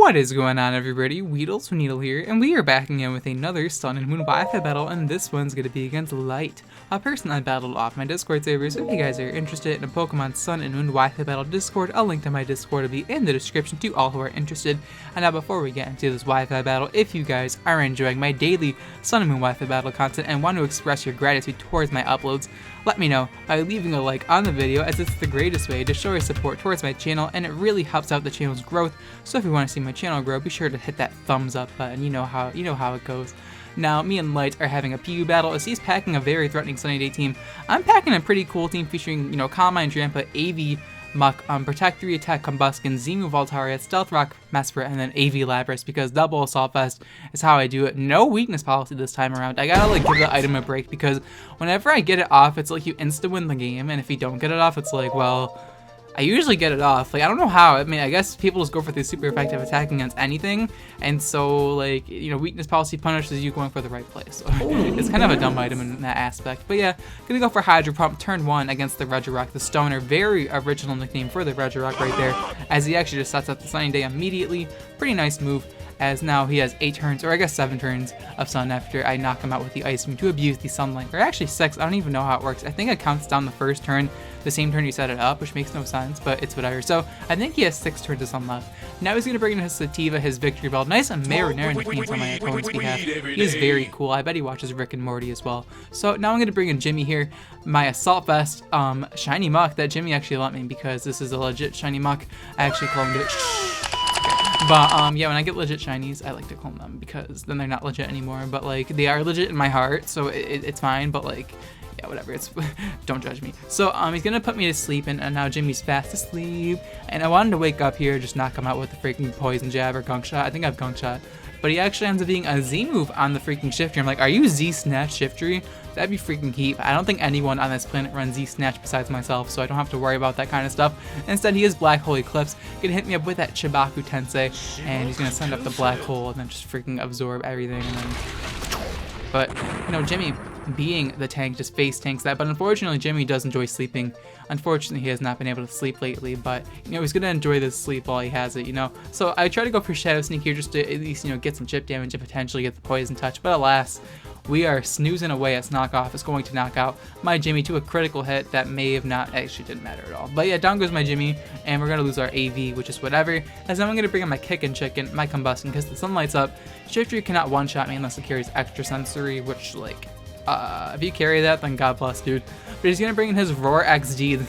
What is going on, everybody? WeedleTwineedle here, and we are backing in with another Sun and Moon Wi-Fi battle, and this one's going to be against Light, a person I battled off my Discord server. So if you guys are interested in a Pokemon Sun and Moon Wi-Fi battle Discord, a link to my Discord will be in the description to all who are interested. And now before we get into this Wi-Fi battle, if you guys are enjoying my daily Sun and Moon Wi-Fi battle content and want to express your gratitude towards my uploads, let me know by leaving a like on the video, as it's the greatest way to show your support towards my channel, and it really helps out the channel's growth. So if you want to see my channel grow, be sure to hit that thumbs up button. You know how it goes. Now, me and Light are having a PU battle as he's packing a very threatening Sunny Day team. I'm packing a pretty cool team featuring, Calm Mind, Drampa, AV, Muck, Protect 3 Attack, Combuskin, Z-Move, Altaria, Stealth Rock, Mesprit, and then AV Lapras, because double Assault Vest is how I do it. No weakness policy this time around. I gotta give the item a break, because whenever I get it off, it's like you insta-win the game, and if you don't get it off, it's like, well, I usually get it off. Like, I don't know how. I mean, I guess people just go for the super effective attack against anything, and so, like, weakness policy punishes you going for the right place. So it's kind of a dumb item in that aspect. But yeah, gonna go for Hydro Pump turn 1 against the Regirock, the Stoner. Very original nickname for the Regirock right there, as he actually just sets up the Sunny Day immediately. Pretty nice move, as now he has 8 turns, or I guess 7 turns of Sun after I knock him out with the Ice Beam to abuse the Sunlight. Or actually 6, I don't even know how it works. I think it counts down the first turn, the same turn you set it up, which makes no sense, but it's whatever. So I think he has 6 turns of Sun left. Now he's going to bring in his Sativa, his Victory Bell. Nice and Marinara nicknames on my opponent's behalf. He is very cool. I bet he watches Rick and Morty as well. So now I'm going to bring in Jimmy here, my Assault Vest, Shiny Muck that Jimmy actually lent me, because this is a legit Shiny Muck. I actually cloned it. But, yeah, when I get legit shinies, I like to clone them, because then they're not legit anymore, but, like, they are legit in my heart, so it's fine, but, like, yeah, whatever, it's, don't judge me. So, he's gonna put me to sleep, and now Jimmy's fast asleep, and I wanted to wake up here, just knock him out with the freaking Poison Jab or Gunk Shot. I think I have Gunk Shot, but he actually ends up being a Z move on the freaking Shift Tree. I'm like, are you Z Snatch Shift Tree? That'd be freaking heat. I don't think anyone on this planet runs Z-Snatch besides myself, so I don't have to worry about that kind of stuff. Instead, he is Black Hole Eclipse. Gonna hit me up with that Chibaku Tensei, and he's gonna send up the Black Hole and then just freaking absorb everything. And then, but Jimmy, being the tank, just face tanks that. But unfortunately, Jimmy does enjoy sleeping. Unfortunately, he has not been able to sleep lately, but he's gonna enjoy this sleep while he has it. So I try to go for Shadow Sneak here, just to at least get some chip damage and potentially get the Poison Touch. But alas, we are snoozing away as Knockoff is going to knock out my Jimmy to a critical hit that may have not actually didn't matter at all. But yeah, down goes my Jimmy, and we're gonna lose our AV, which is whatever. As now I'm gonna bring in my Kickin' Chicken, my Combustion, because the sun lights up. Shifter cannot one-shot me unless it carries extra sensory, which, like, if you carry that, then God bless, dude. But he's gonna bring in his Roar XD.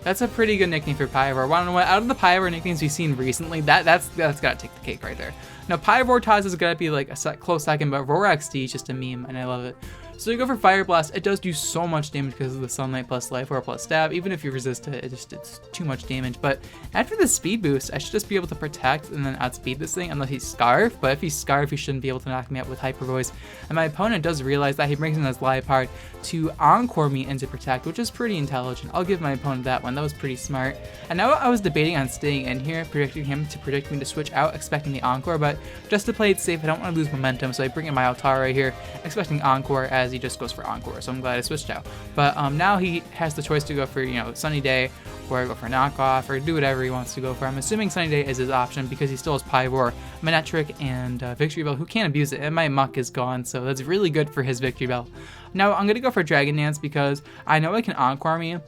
That's a pretty good nickname for Pyroar. Wanna know what? Out of the Pyroar nicknames we've seen recently, that's gotta take the cake right there. Now, Pyroar Taz is gonna be like a close second, but Roar XD is just a meme, and I love it. So you go for Fire Blast. It does do so much damage because of the Sunlight plus Life Orb plus Stab. Even if you resist it, it's too much damage. But after the speed boost, I should just be able to protect and then outspeed this thing, unless he's Scarf. But if he's Scarf, he shouldn't be able to knock me out with Hyper Voice. And my opponent does realize that. He brings in his Liepard to Encore me into Protect, which is pretty intelligent. I'll give my opponent that one. That was pretty smart. And now I was debating on staying in here, predicting him to predict me to switch out, expecting the Encore. But just to play it safe, I don't want to lose momentum, so I bring in my Altaria here, expecting Encore, as he just goes for Encore. So I'm glad I switched out. But now he has the choice to go for Sunny Day, or go for Knockoff, or do whatever he wants to go for. I'm assuming Sunny Day is his option, because he still has Pyroar, Manectric, and Victory Bell, who can't abuse it, and my Muck is gone, so that's really good for his Victory Bell. Now I'm gonna go for Dragon Dance, because I know it can Encore me,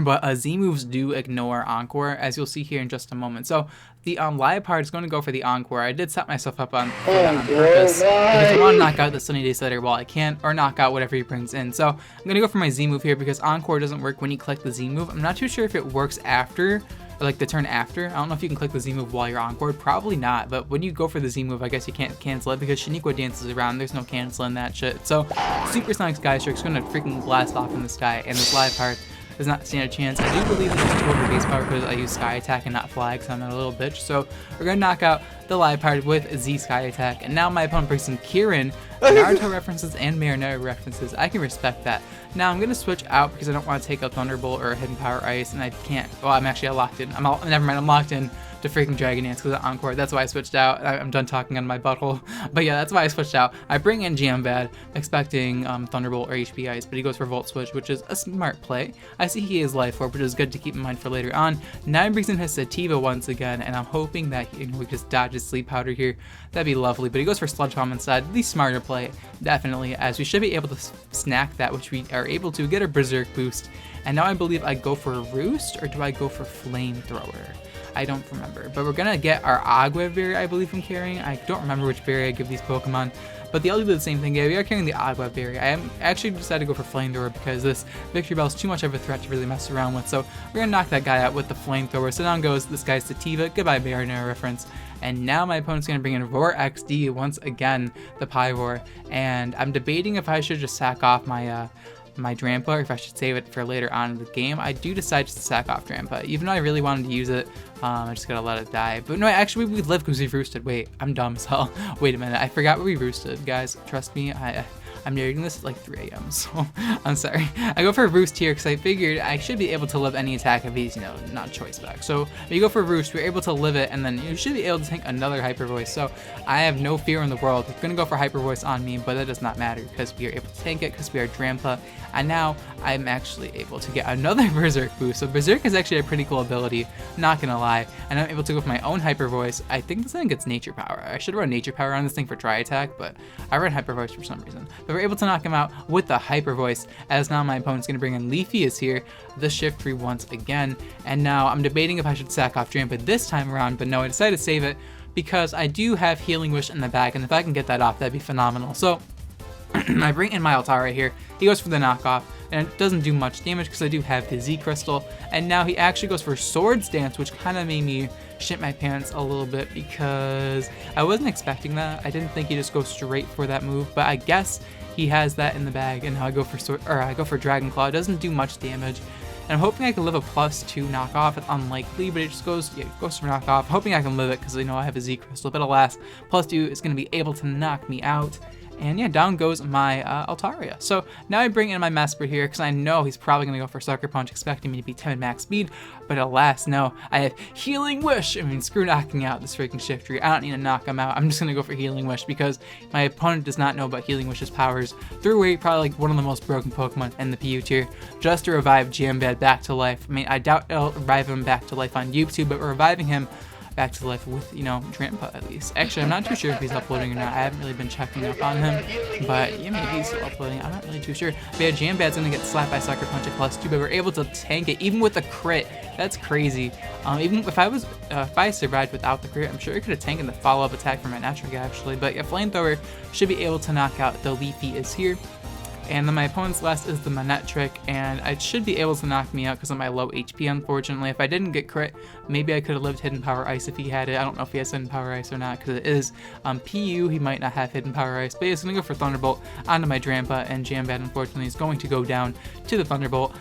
but Z moves do ignore Encore, as you'll see here in just a moment. So the Liepard is going to go for the Encore. I did set myself up on that on purpose, because I want to knock out the Sunny Day Setter while I can, or knock out whatever he brings in. So I'm going to go for my Z move here, because Encore doesn't work when you click the Z move. I'm not too sure if it works after, or like the turn after. I don't know if you can click the Z move while you're Encore. Probably not, but when you go for the Z move, I guess you can't cancel it, because Shaniqua dances around. There's no canceling that shit. So Supersonic Sky Stroke's going to freaking blast off in the sky, and this Liepard does not stand a chance. I do believe this is over base power, because I use Sky Attack and not Fly, because I'm not a little bitch. So we're going to knock out the Liepard with Z Sky Attack. And now my opponent brings in Kieran, Naruto references and Marinara references. I can respect that. Now I'm going to switch out, because I don't want to take a Thunderbolt or a Hidden Power Ice, and I can't. Well, I'm actually locked in. Never mind, I'm locked in. to freaking Dragon Dance because of Encore. That's why I switched out. I'm done talking on my butthole. But yeah, that's why I switched out. I bring in Jambad, expecting Thunderbolt or HP Ice, but he goes for Volt Switch, which is a smart play. I see he has Life Orb, which is good to keep in mind for later on. Now he brings in his Sativa once again, and I'm hoping that he just dodges Sleep Powder here. That'd be lovely, but he goes for Sludge Bomb instead. The smarter play, definitely, as we should be able to snack that, which we are able to get a Berserk boost. And now I believe I go for a Roost, or do I go for Flamethrower? I don't remember, but we're gonna get our Agua Berry, I believe I'm carrying. I don't remember which berry I give these Pokemon, but they all do the same thing. Yeah, we are carrying the Agua Berry. I am actually decided to go for Flamethrower because this Victory Bell is too much of a threat to really mess around with. So we're gonna knock that guy out with the Flamethrower. So down goes this guy's Sativa. Goodbye, Marinara reference. And now my opponent's gonna bring in Roar XD once again, the Pyroar. And I'm debating if I should just sack off my my Drampa, or if I should save it for later on in the game. I do decide just to sack off Drampa, even though I really wanted to use it. I just gotta let it die. But no, actually we live because we roosted. Wait, I'm dumb as hell. Wait a minute, I forgot what we roosted, guys. Trust me, I'm narrating this at like 3 a.m. so I'm sorry. I go for a Roost here because I figured I should be able to live any attack if he's, not choice back. So if you go for a Roost, we're able to live it, and then you should be able to take another Hyper Voice. So I have no fear in the world. They're gonna go for Hyper Voice on me, but that does not matter because we are able to tank it because we are Drampa. And now I'm actually able to get another Berserk boost. So Berserk is actually a pretty cool ability, not gonna lie. And I'm able to go for my own Hyper Voice. I think this thing gets Nature Power. I should run Nature Power on this thing for Dry Attack, but I run Hyper Voice for some reason. But we're able to knock him out with the Hyper Voice, as now my opponent's gonna bring in Leafy is here, the Shiftry once again. And now I'm debating if I should sack off Drampa this time around, but no, I decided to save it because I do have Healing Wish in the bag, and if I can get that off, that'd be phenomenal. So I bring in my Altaria here. He goes for the knockoff, and it doesn't do much damage because I do have his Z Crystal. And now he actually goes for Swords Dance, which kind of made me shit my pants a little bit because I wasn't expecting that. I didn't think he'd just go straight for that move, but I guess he has that in the bag. And now I go for Dragon Claw. It doesn't do much damage. And I'm hoping I can live a +2 knockoff. It's unlikely, but it just goes for knockoff. Hoping I can live it because I know I have a Z Crystal. But alas, +2 is going to be able to knock me out. And yeah, down goes my Altaria. So now I bring in my Mesprit here because I know he's probably going to go for Sucker Punch, expecting me to be timid max speed. But alas, no, I have Healing Wish. I mean, screw knocking out this freaking Shiftry. I don't need to knock him out. I'm just going to go for Healing Wish because my opponent does not know about Healing Wish's powers. Threw away probably like one of the most broken Pokemon in the PU tier just to revive Jambad back to life. I mean, I doubt it'll revive him back to life on YouTube, but we're reviving him back to life with, Drampa at least. Actually, I'm not too sure if he's uploading or not. I haven't really been checking up on him, but yeah, maybe he's still uploading. I'm not really too sure. But yeah, Jambad's gonna get slapped by Sucker Punch at +2, but we're able to tank it even with a crit. That's crazy. Even if I survived without the crit, I'm sure I could have tanked the follow-up attack from my natural guy actually. But yeah, Flamethrower should be able to knock out the Leafy is here. And then my opponent's last is the Manectric, and it should be able to knock me out because of my low HP, unfortunately. If I didn't get crit, maybe I could have lived Hidden Power Ice if he had it. I don't know if he has Hidden Power Ice or not because it is PU. He might not have Hidden Power Ice, but he's going to go for Thunderbolt onto my Drampa, and Jambad, unfortunately, is going to go down to the Thunderbolt.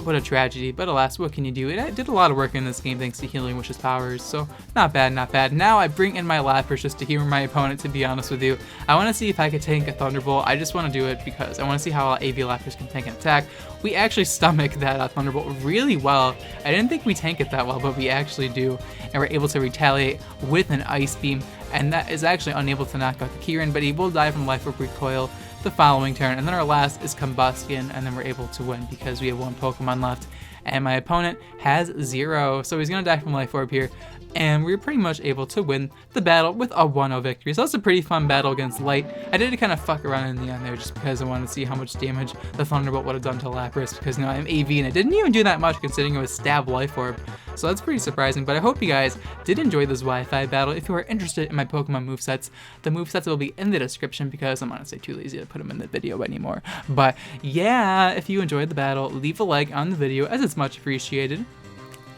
What a tragedy, but alas, what can you do? It did a lot of work in this game thanks to Healing Wish's powers, so not bad, not bad. Now I bring in my Lapras just to humor my opponent, to be honest with you. I want to see if I could tank a Thunderbolt. I just want to do it because I want to see how AV Lapras can tank an attack. We actually stomach that Thunderbolt really well. I didn't think we tank it that well, but we actually do, and we're able to retaliate with an Ice Beam, and that is actually unable to knock out the Kieran, but he will die from Life Orb Recoil the following turn, and then our last is Combustion, and then we're able to win because we have one Pokemon left and my opponent has 0, so he's gonna die from Life Orb here, and we're pretty much able to win the battle with a 1-0 victory. So that's a pretty fun battle against Light. I did kind of fuck around in the end there just because I wanted to see how much damage the Thunderbolt would have done to Lapras because I'm AV and it didn't even do that much considering it was Stab Life Orb. So that's pretty surprising, but I hope you guys did enjoy this Wi-Fi battle. If you are interested in my Pokemon movesets, the movesets will be in the description because I'm honestly too lazy to put them in the video anymore. But yeah, if you enjoyed the battle, leave a like on the video as it's much appreciated.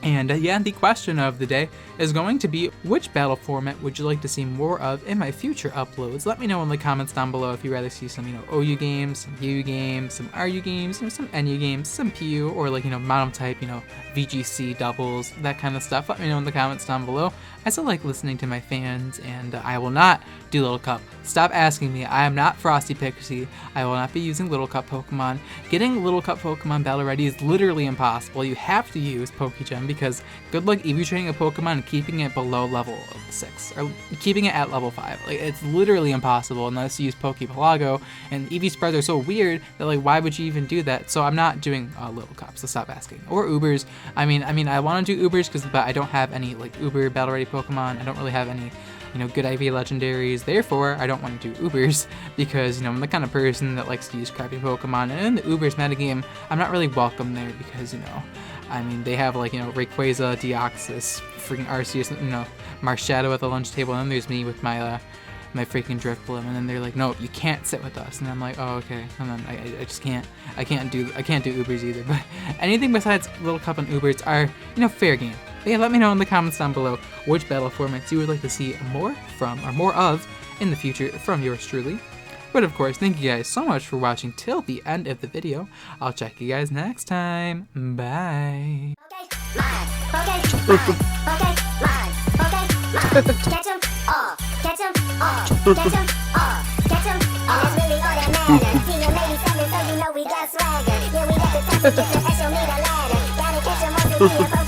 And yeah, the question of the day is going to be, which battle format would you like to see more of in my future uploads? Let me know in the comments down below if you'd rather see some, OU games, some U games, some RU games, some NU games, some PU, or like, mono type, VGC doubles, that kind of stuff. Let me know in the comments down below. I still like listening to my fans, and I will not do Little Cup. Stop asking me. I am not Frosty Pixie. I will not be using Little Cup Pokemon. Getting Little Cup Pokemon battle ready is literally impossible. You have to use Pokegems. because good luck EV training a Pokemon and keeping it below level 6 or keeping it at level 5. Like, it's literally impossible unless you use Pokepelago, and EV spreads are so weird that, like, why would you even do that? So I'm not doing little cups, so stop asking. Or Ubers. I mean I want to do Ubers but I don't have any like Uber battle ready Pokemon. I don't really have any, you know, good IV legendaries. Therefore, I don't want to do Ubers because, you know, I'm the kind of person that likes to use crappy Pokemon. And in the Ubers metagame, I'm not really welcome there because, you know, I mean, they have like, you know, Rayquaza, Deoxys, freaking Arceus, you know, Marshadow at the lunch table, and then there's me with my my freaking Drifblim, and then they're like, no, you can't sit with us, and I'm like, oh, okay, and then I just can't, I can't do Ubers either. But anything besides Little Cup and Ubers are, you know, fair game. But yeah, let me know in the comments down below which battle formats you would like to see more from, or more of, in the future from yours truly. But of course, thank you guys so much for watching till the end of the video. I'll check you guys next time. Bye. Catch 'em all, catch 'em all, catch 'em all, catch 'em all. That's really all that matters. See you maybe something, so you know we got swagger. Yeah, we got the time to get the extra meter ladder. Gotta catch 'em all, so